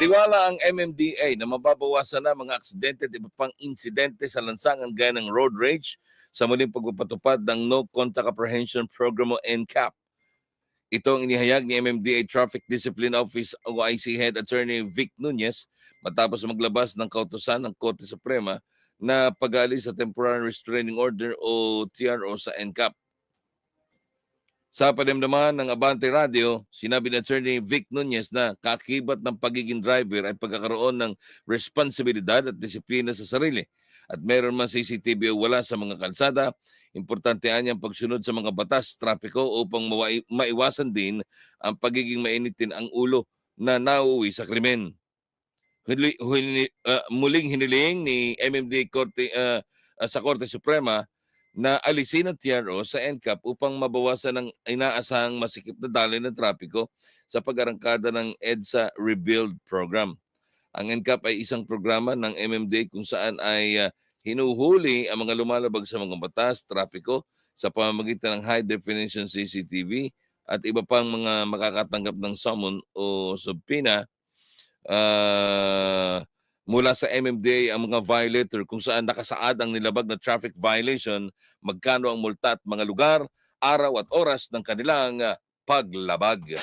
Tiwala ang MMDA na mababawasan na mga aksidente at iba pang insidente sa lansangan gaya ng road rage sa muling pagpapatupad ng No Contact Apprehension Program o NCAP. Ito ang inihayag ni MMDA Traffic Discipline Office OIC Head Attorney Vic Nunez matapos maglabas ng kautusan ng Korte Suprema na pag-alis sa Temporary Restraining Order o TRO sa NCAP. Sa panimdaman ng Abante Radio, sinabi ni Attorney Vic Nunez na kakibat ng pagiging driver ay pagkakaroon ng responsibilidad at disiplina sa sarili. At meron man CCTV o wala sa mga kalsada, importante ang pagsunod sa mga batas trapiko upang maiwasan din ang pagiging mainitin ang ulo na nauuwi sa krimen. Muling hiniling ni MMD sa Korte Suprema na alisin ang TRO sa NCAP upang mabawasan ang inaasahang masikip na daloy ng trapiko sa pag-arangkada ng EDSA Rebuild Program. Ang NCAP ay isang programa ng MMDA kung saan ay hinuhuli ang mga lumalabag sa mga batas, trapiko sa pamamagitan ng high-definition CCTV at iba pang mga makakatanggap ng summon o subpoena mula sa MMDA ang mga violator kung saan nakasaad ang nilabag na traffic violation, magkano ang multa at mga lugar, araw at oras ng kanilang paglabag.